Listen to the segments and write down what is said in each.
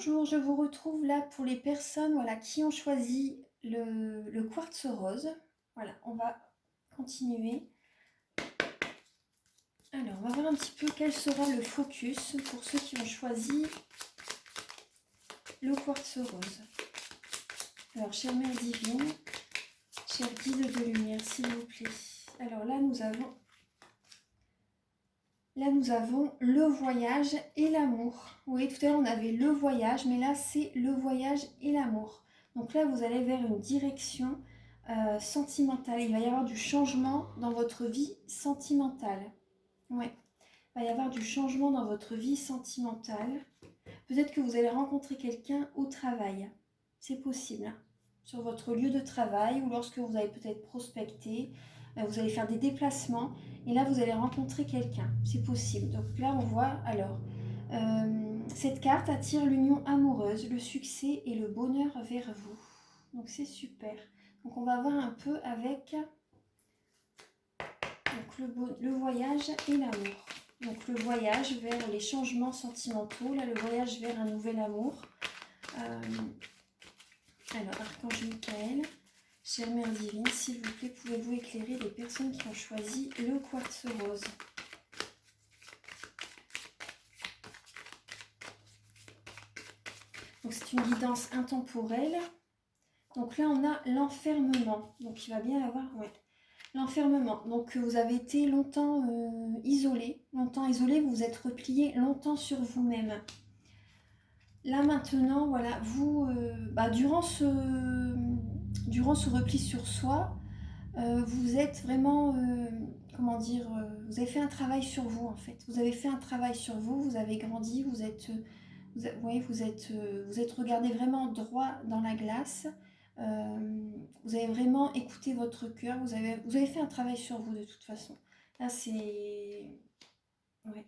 Bonjour, je vous retrouve là pour les personnes voilà, qui ont choisi le quartz rose. Voilà, on va continuer. Alors, on va voir un petit peu quel sera le focus pour ceux qui ont choisi le quartz rose. Alors, chère Mère Divine, chère guide de lumière, s'il vous plaît. Alors là, nous avons le voyage et l'amour. Vous voyez, tout à l'heure, on avait le voyage, mais là, c'est le voyage et l'amour. Donc là, vous allez vers une direction sentimentale. Il va y avoir du changement dans votre vie sentimentale. Ouais, il va y avoir du changement dans votre vie sentimentale. Peut-être que vous allez rencontrer quelqu'un au travail. C'est possible, hein. Sur votre lieu de travail ou lorsque vous allez peut-être prospecter, vous allez faire des déplacements et là vous allez rencontrer quelqu'un. C'est possible. Donc là on voit alors, cette carte attire l'union amoureuse, le succès et le bonheur vers vous. Donc c'est super. Donc on va voir un peu avec donc, le voyage et l'amour. Donc le voyage vers les changements sentimentaux, là le voyage vers un nouvel amour. Alors, Archange Michael, chère Mère Divine, s'il vous plaît, pouvez-vous éclairer les personnes qui ont choisi le quartz rose? Donc c'est une guidance intemporelle. Donc là on a l'enfermement. Donc il va bien avoir, ouais, l'enfermement. Donc vous avez été longtemps isolé, vous vous êtes replié longtemps sur vous-même. Là maintenant, voilà, vous, durant ce repli sur soi, vous êtes vraiment, comment dire, vous avez fait un travail sur vous en fait. Vous avez fait un travail sur vous, vous avez grandi, vous êtes, vous êtes regardé vraiment droit dans la glace. Vous avez vraiment écouté votre cœur, vous avez fait un travail sur vous de toute façon. Là c'est... Ouais.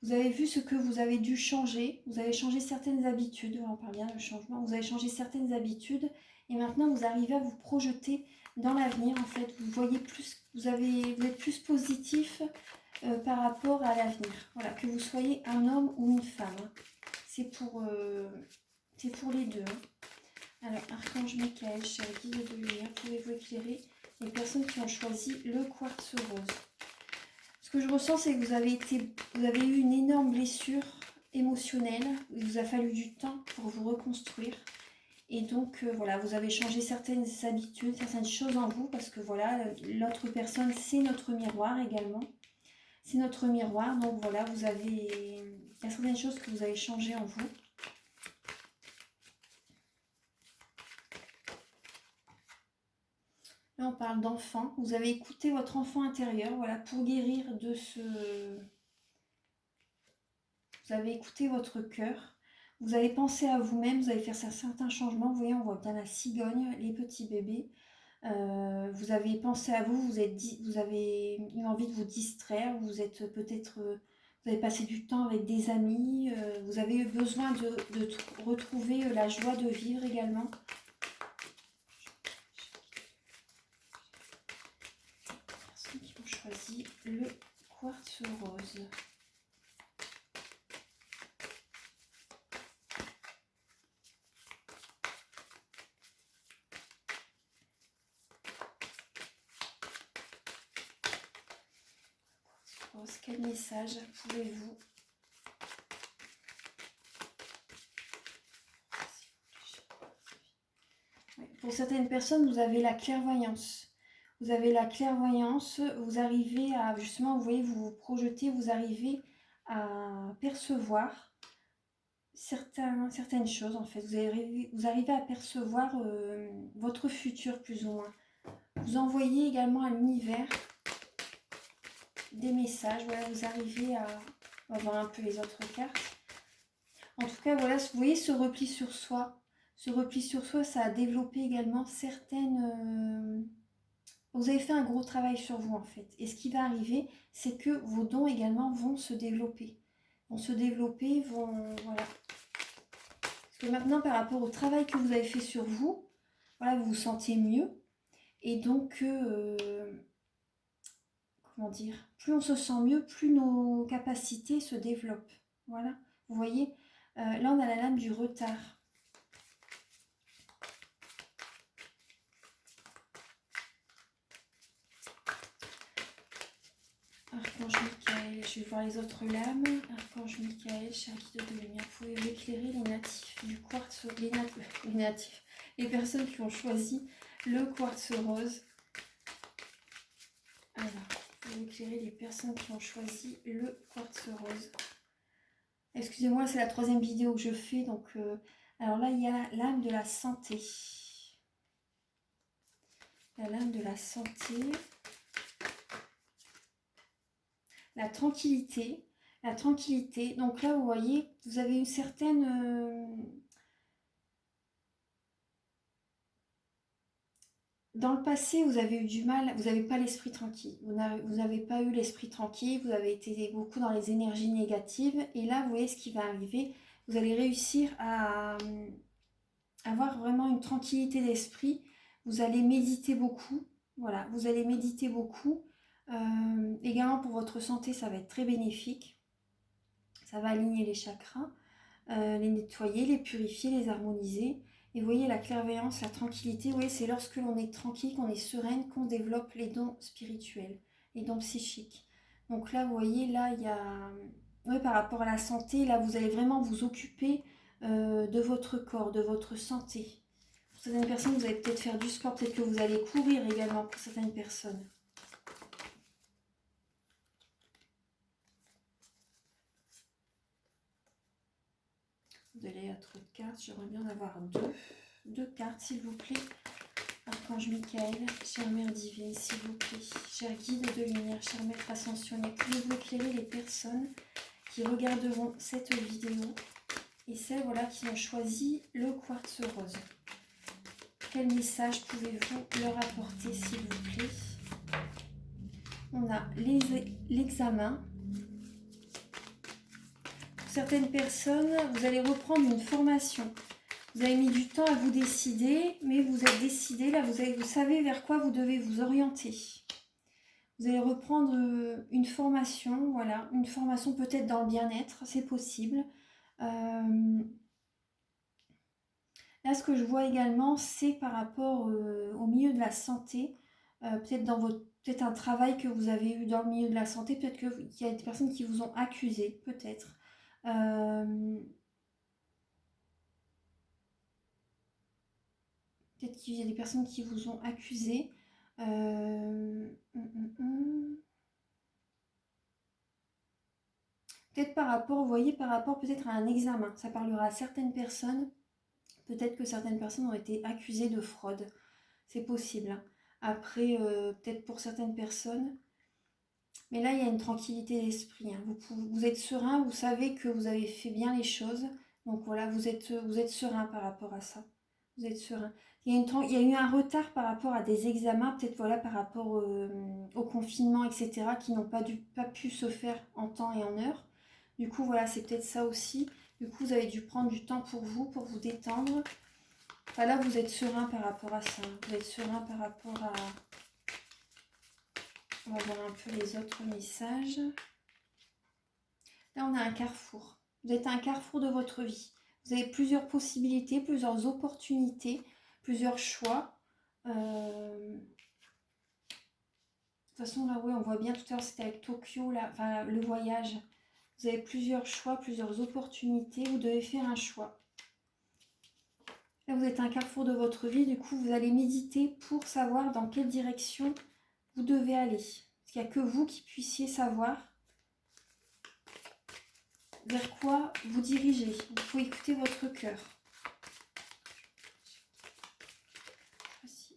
Vous avez vu ce que vous avez dû changer, vous avez changé certaines habitudes, on parle bien de changement, vous avez changé certaines habitudes et maintenant vous arrivez à vous projeter dans l'avenir en fait, vous voyez plus, vous êtes plus positif par rapport à l'avenir, voilà, que vous soyez un homme ou une femme, hein. C'est pour les deux, hein. Alors, Archange Michael, cher guide de lumière, pouvez-vous éclairer les personnes qui ont choisi le quartz rose? Ce que je ressens, c'est que vous avez eu une énorme blessure émotionnelle. Il vous a fallu du temps pour vous reconstruire. Et donc, voilà, vous avez changé certaines habitudes, certaines choses en vous, parce que voilà, l'autre personne, c'est notre miroir également. C'est notre miroir, donc voilà, il y a certaines choses que vous avez changées en vous. Là, on parle d'enfant. Vous avez écouté votre enfant intérieur, voilà, pour guérir de ce... Vous avez écouté votre cœur. Vous avez pensé à vous-même, vous allez faire certains changements. Vous voyez, on voit bien la cigogne, les petits bébés. Vous avez pensé à vous, vous avez eu envie de vous distraire. Vous êtes peut-être... vous avez passé du temps avec des amis. Vous avez eu besoin de retrouver la joie de vivre également. Personnes qui ont choisi le quartz rose. Quel message pouvez-vous Pour certaines personnes, vous avez la clairvoyance. Vous avez la clairvoyance, vous arrivez à, justement, vous voyez, vous vous projetez, vous arrivez à percevoir certaines choses, en fait. Vous arrivez à percevoir votre futur, plus ou moins. Vous envoyez également à l'univers des messages. Voilà, vous arrivez à... On va voir un peu les autres cartes. En tout cas, voilà, vous voyez ce repli sur soi. Ce repli sur soi, ça a développé également certaines... Vous avez fait un gros travail sur vous, en fait. Et ce qui va arriver, c'est que vos dons également vont se développer. Voilà. Parce que maintenant, par rapport au travail que vous avez fait sur vous, voilà, vous vous sentez mieux. Et donc, comment dire, plus on se sent mieux, plus nos capacités se développent. Voilà, vous voyez, Là, on a la lame du retard. Archange Michael, je vais voir les autres lames. Archange Michael, cher guide de lumière, pouvez-vous éclairer les natifs du quartz, les natifs, les personnes qui ont choisi le quartz rose. Alors, pouvez-vous éclairer les personnes qui ont choisi le quartz rose. Excusez-moi, c'est la 3e vidéo que je fais, donc alors là, il y a la lame de la santé. La lame de la santé. La tranquillité. La tranquillité. Donc là, vous voyez, vous avez une certaine... Dans le passé, vous avez eu du mal, vous n'avez pas l'esprit tranquille. Vous n'avez pas eu l'esprit tranquille, vous avez été beaucoup dans les énergies négatives. Et là, vous voyez ce qui va arriver. Vous allez réussir à avoir vraiment une tranquillité d'esprit. Vous allez méditer beaucoup. Voilà, vous allez méditer beaucoup. Également pour votre santé, ça va être très bénéfique. Ça va aligner les chakras, les nettoyer, les purifier, les harmoniser. Et vous voyez la clairvoyance, la tranquillité, vous voyez, c'est lorsque l'on est tranquille, qu'on est sereine, qu'on développe les dons spirituels, les dons psychiques. Donc là, vous voyez, là, il y a... Oui, par rapport à la santé, là, vous allez vraiment vous occuper de votre corps, de votre santé. Pour certaines personnes, vous allez peut-être faire du sport, peut-être que vous allez courir également pour certaines personnes. Vous allez à trop de cartes, j'aimerais bien en avoir deux cartes, s'il vous plaît. Archange Michael, chère Mère Divine, s'il vous plaît. Cher guide de lumière, cher Maître ascensionné, pouvez-vous éclairer les personnes qui regarderont cette vidéo et celles voilà, qui ont choisi le quartz rose. Quel message pouvez-vous leur apporter, s'il vous plaît? On a l'examen. Pour certaines personnes, vous allez reprendre une formation. Vous avez mis du temps à vous décider, mais vous êtes décidé, là, vous savez vers quoi vous devez vous orienter. Vous allez reprendre une formation, voilà, une formation peut-être dans le bien-être, c'est possible. Là, ce que je vois également, c'est par rapport au milieu de la santé, peut-être un travail que vous avez eu dans le milieu de la santé, peut-être qu'il y a des personnes qui vous ont accusé, peut-être. Peut-être qu'il y a des personnes qui vous ont accusé. Peut-être par rapport, vous voyez, par rapport peut-être à un examen. Ça parlera à certaines personnes. Peut-être que certaines personnes ont été accusées de fraude. C'est possible. Après, peut-être pour certaines personnes. Mais là, il y a une tranquillité d'esprit. Vous êtes serein, vous savez que vous avez fait bien les choses. Donc voilà, vous êtes serein par rapport à ça. Vous êtes serein. Il y a eu un retard par rapport à des examens, peut-être voilà, par rapport au confinement, etc., qui n'ont pas pu se faire en temps et en heure. Du coup, voilà, c'est peut-être ça aussi. Du coup, vous avez dû prendre du temps pour vous détendre. Enfin, là, vous êtes serein par rapport à ça. Vous êtes serein par rapport à... On va voir un peu les autres messages. Là, on a un carrefour. Vous êtes à un carrefour de votre vie. Vous avez plusieurs possibilités, plusieurs opportunités, plusieurs choix. De toute façon, là, oui, on voit bien tout à l'heure, c'était avec Tokyo, là, enfin, le voyage. Vous avez plusieurs choix, plusieurs opportunités. Vous devez faire un choix. Là, vous êtes à un carrefour de votre vie. Du coup, vous allez méditer pour savoir dans quelle direction vous devez aller. Parce qu'il n'y a que vous qui puissiez savoir vers quoi vous dirigez. Il faut écouter votre cœur.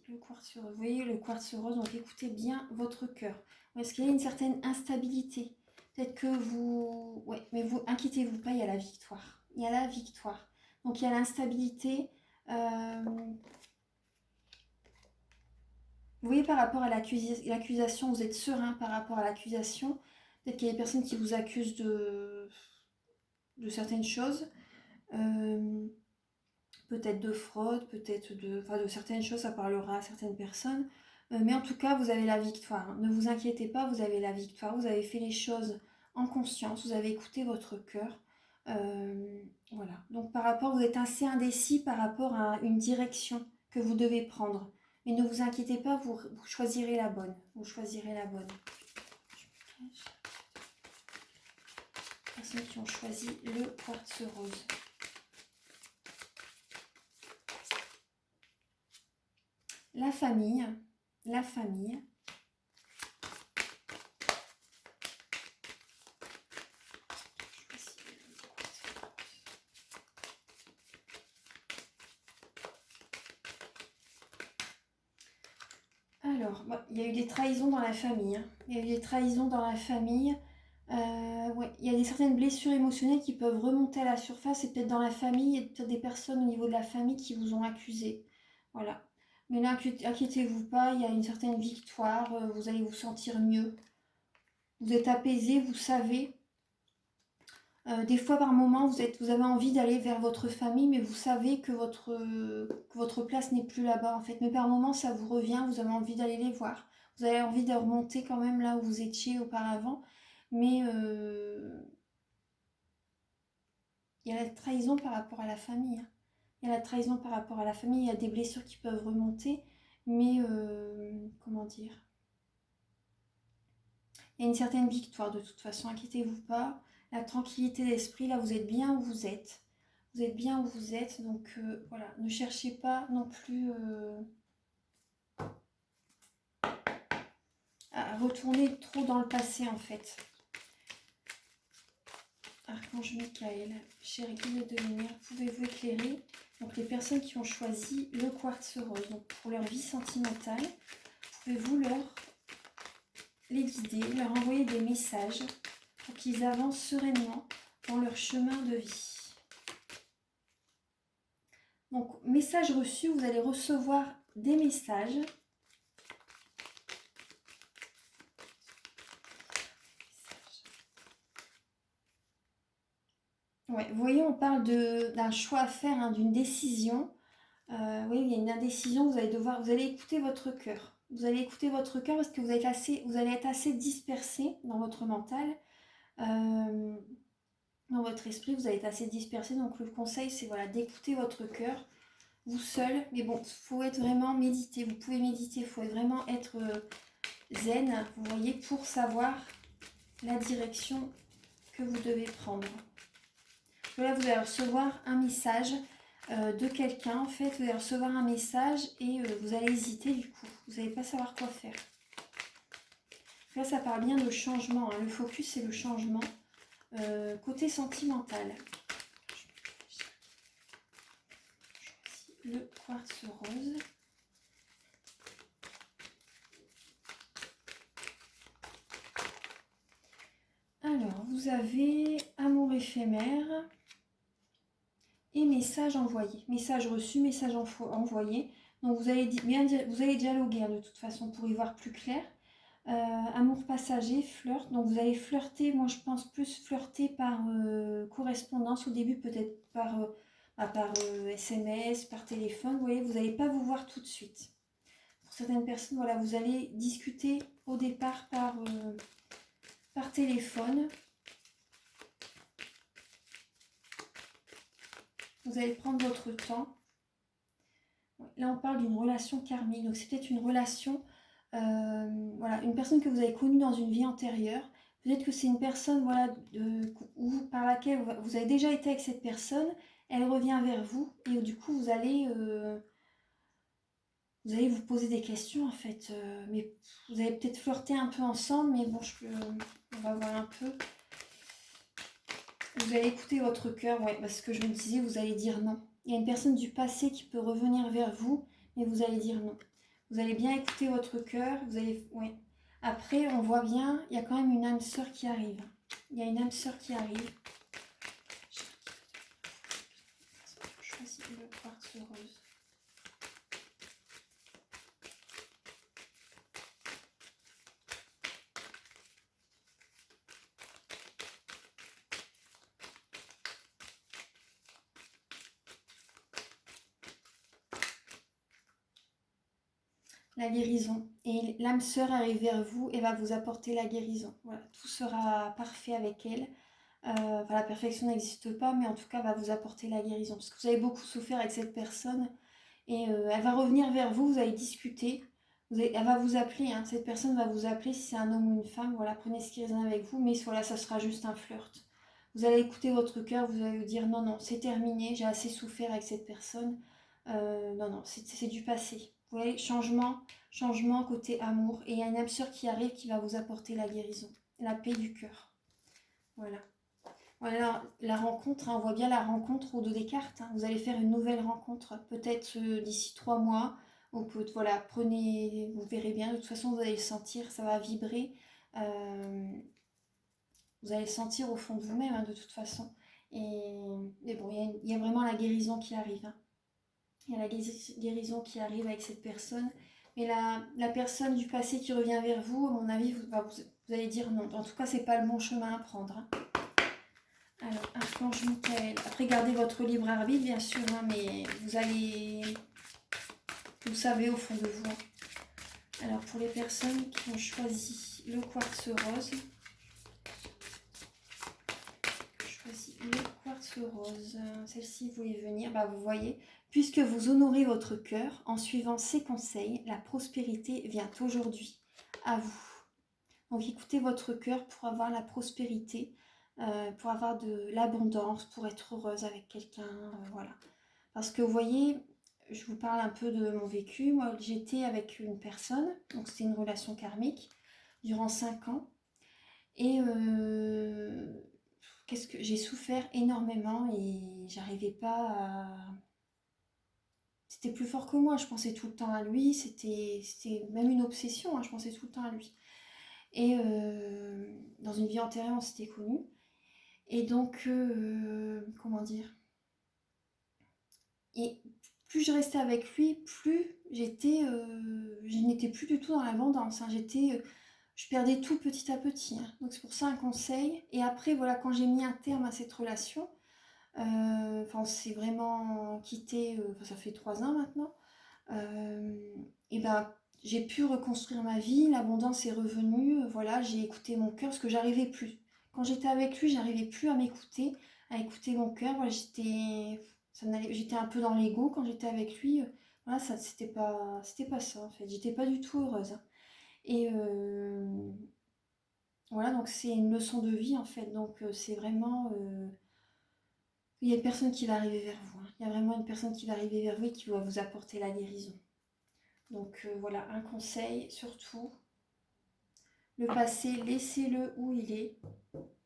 Le quartz rose. Vous voyez le quartz rose, donc écoutez bien votre cœur. Est-ce qu'il y a une certaine instabilité? Peut-être que vous... Ouais, mais vous inquiétez-vous pas, il y a la victoire. Il y a la victoire. Donc il y a l'instabilité. Vous voyez par rapport à l'accusation, vous êtes serein par rapport à l'accusation. Peut-être qu'il y a des personnes qui vous accusent de certaines choses. Peut-être de fraude, peut-être de certaines choses, ça parlera à certaines personnes. Mais en tout cas, vous avez la victoire. Ne vous inquiétez pas, vous avez la victoire. Vous avez fait les choses en conscience, vous avez écouté votre cœur. Voilà. Donc par rapport, vous êtes assez indécis par rapport à une direction que vous devez prendre. Mais ne vous inquiétez pas, vous choisirez la bonne. Vous choisirez la bonne. Personnes qui ont choisi le quartz rose. La famille. La famille. Alors, bon, il y a eu des trahisons dans la famille. Hein. Il y a eu des trahisons dans la famille. Ouais, il y a certaines blessures émotionnelles qui peuvent remonter à la surface. Et peut-être dans la famille, il y a peut-être des personnes au niveau de la famille qui vous ont accusé. Voilà. Mais là, inquiétez-vous pas, il y a une certaine victoire. Vous allez vous sentir mieux. Vous êtes apaisé, vous savez. Des fois, par moment, vous avez envie d'aller vers votre famille, mais vous savez que votre place n'est plus là-bas, en fait. Mais par moment, ça vous revient, vous avez envie d'aller les voir. Vous avez envie de remonter quand même là où vous étiez auparavant. Mais il y a la trahison par rapport à la famille. Hein. Il y a la trahison par rapport à la famille. Il y a des blessures qui peuvent remonter. Mais, comment dire, il y a une certaine victoire de toute façon, inquiétez-vous pas. La tranquillité d'esprit, là vous êtes bien où vous êtes. Vous êtes bien où vous êtes, donc voilà, ne cherchez pas non plus à retourner trop dans le passé en fait. Archange Michael, chère guide de lumière, pouvez-vous éclairer donc les personnes qui ont choisi le quartz rose donc pour leur vie sentimentale, pouvez-vous les guider, leur envoyer des messages pour qu'ils avancent sereinement dans leur chemin de vie. Donc, message reçu, vous allez recevoir des messages. Ouais, vous voyez, on parle d'un choix à faire, hein, d'une décision. Oui, il y a une indécision, vous allez écouter votre cœur. Vous allez écouter votre cœur parce que vous allez être assez dispersé dans votre mental. Dans votre esprit, vous allez être assez dispersé. Donc, le conseil, c'est voilà, d'écouter votre cœur. Vous seul, mais bon, il faut être vraiment méditer. Vous pouvez méditer, il faut vraiment être zen, vous voyez, pour savoir la direction que vous devez prendre. Là, vous allez recevoir un message de quelqu'un, en fait, vous allez recevoir un message et vous allez hésiter du coup. Vous n'allez pas savoir quoi faire. Là, ça parle bien de changement. Hein. Le focus, c'est le changement. Côté sentimental. Le quartz rose. Alors, vous avez amour éphémère et message envoyé. Message reçu, message envoyé. Donc, vous allez dialoguer hein, de toute façon pour y voir plus clair. Amour passager, flirt. Donc, vous allez flirter. Moi, je pense plus flirter par correspondance au début, peut-être par SMS, par téléphone. Vous voyez, vous n'allez pas vous voir tout de suite. Pour certaines personnes, voilà, vous allez discuter au départ par téléphone. Vous allez prendre votre temps. Là, on parle d'une relation karmique. Donc, c'est peut-être une relation, voilà, une personne que vous avez connue dans une vie antérieure. Peut-être que c'est une personne voilà, par laquelle vous avez déjà été avec cette personne. Elle revient vers vous et du coup, vous allez vous poser des questions en fait. Mais vous allez peut-être flirter un peu ensemble, mais bon, on va voir un peu. Vous allez écouter votre cœur, ouais, parce que je me disais, vous allez dire non. Il y a une personne du passé qui peut revenir vers vous, mais vous allez dire non. Vous allez bien écouter votre cœur, ouais. Après, on voit bien, il y a quand même une âme sœur qui arrive. Il y a une âme sœur qui arrive. Je choisis le quartz rose. La guérison. Et l'âme sœur arrive vers vous et va vous apporter la guérison. Voilà, tout sera parfait avec elle. Enfin, la perfection n'existe pas, mais en tout cas va vous apporter la guérison. Parce que vous avez beaucoup souffert avec cette personne et elle va revenir vers vous, vous allez discuter. Elle va vous appeler, hein, cette personne va vous appeler si c'est un homme ou une femme. Voilà, prenez ce qui résonne avec vous, mais voilà, ça sera juste un flirt. Vous allez écouter votre cœur, vous allez vous dire non, non, c'est terminé, j'ai assez souffert avec cette personne. Non, non, c'est du passé. Vous voyez, changement, changement côté amour. Et il y a une âme sœur qui arrive qui va vous apporter la guérison, la paix du cœur. Voilà. Voilà, la rencontre, hein, on voit bien la rencontre au dos des cartes. Hein. Vous allez faire une nouvelle rencontre, peut-être d'ici 3 mois. Ou voilà, prenez, vous verrez bien. De toute façon, vous allez le sentir, ça va vibrer. Vous allez le sentir au fond de vous-même, hein, de toute façon. Et bon, il y a vraiment la guérison qui arrive. Hein. Il y a la guérison qui arrive avec cette personne. Mais la personne du passé qui revient vers vous, à mon avis, vous allez dire non. En tout cas, c'est pas le bon chemin à prendre. Hein. Alors, Archange Michael. Après, gardez votre libre arbitre, bien sûr, hein, mais vous savez au fond de vous. Hein. Alors, pour les personnes qui ont choisi le quartz rose, celle-ci voulait venir, vous voyez, puisque vous honorez votre cœur en suivant ces conseils, la prospérité vient aujourd'hui à vous. Donc écoutez votre cœur pour avoir la prospérité, pour avoir de l'abondance, pour être heureuse avec quelqu'un, voilà. Parce que vous voyez, je vous parle un peu de mon vécu. Moi, j'étais avec une personne, donc c'était une relation karmique, durant 5 ans. Et qu'est-ce que j'ai souffert énormément et j'arrivais pas à... C'était plus fort que moi, je pensais tout le temps à lui, c'était même une obsession, hein, je pensais tout le temps à lui. Et dans une vie antérieure, on s'était connus. Et donc, comment dire? Et plus je restais avec lui, plus je n'étais plus du tout dans l'abondance. Hein. Je perdais tout petit à petit. Hein. Donc c'est pour ça un conseil. Et après, voilà, quand j'ai mis un terme à cette relation, on s'est vraiment quitté, ça fait 3 ans maintenant. Et j'ai pu reconstruire ma vie, l'abondance est revenue, voilà, j'ai écouté mon cœur parce que j'arrivais plus. Quand j'étais avec lui, j'arrivais plus à écouter mon cœur. Voilà, j'étais un peu dans l'ego quand j'étais avec lui. Voilà, ça, c'était pas ça en fait. J'étais pas du tout heureuse. Hein. Et voilà, donc c'est une leçon de vie en fait. Donc c'est vraiment, il y a une personne qui va arriver vers vous. Hein. Il y a vraiment une personne qui va arriver vers vous et qui va vous apporter la guérison. Donc voilà, un conseil surtout, le passé, laissez-le où il est.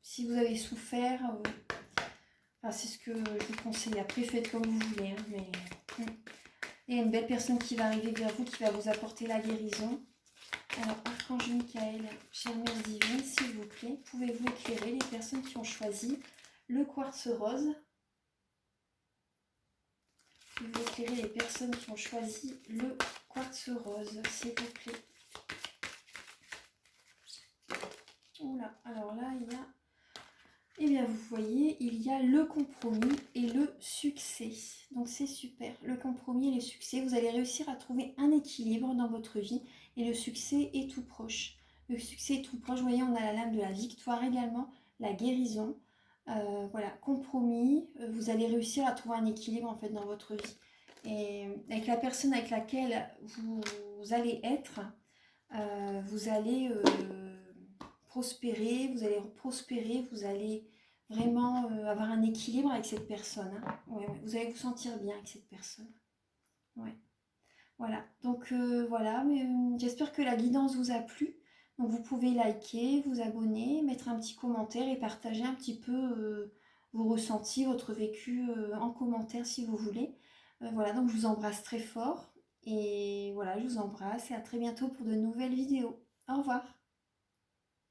Si vous avez souffert, c'est ce que je vous conseille. Après, faites comme vous voulez. Hein, mais il y a une belle personne qui va arriver vers vous, qui va vous apporter la guérison. Alors, Archange Michael, chère Mère Divine, s'il vous plaît, pouvez-vous éclairer les personnes qui ont choisi le quartz rose? Pouvez-vous éclairer les personnes qui ont choisi le quartz rose, s'il vous plaît? Oula, alors là, il y a... Eh bien, vous voyez, il y a le compromis et le succès. Donc, c'est super. Le compromis et le succès, vous allez réussir à trouver un équilibre dans votre vie et le succès est tout proche. Le succès est tout proche. Vous voyez, on a la lame de la victoire également, la guérison. Voilà, compromis. Vous allez réussir à trouver un équilibre en fait dans votre vie. Et avec la personne avec laquelle vous allez être, vous allez... prospérer, vous allez vraiment avoir un équilibre avec cette personne. Hein. Ouais, vous allez vous sentir bien avec cette personne. Ouais. Voilà, donc voilà, mais j'espère que la guidance vous a plu. Donc vous pouvez liker, vous abonner, mettre un petit commentaire et partager un petit peu vos ressentis, votre vécu en commentaire si vous voulez. Voilà, donc je vous embrasse très fort. Et voilà, je vous embrasse et à très bientôt pour de nouvelles vidéos. Au revoir.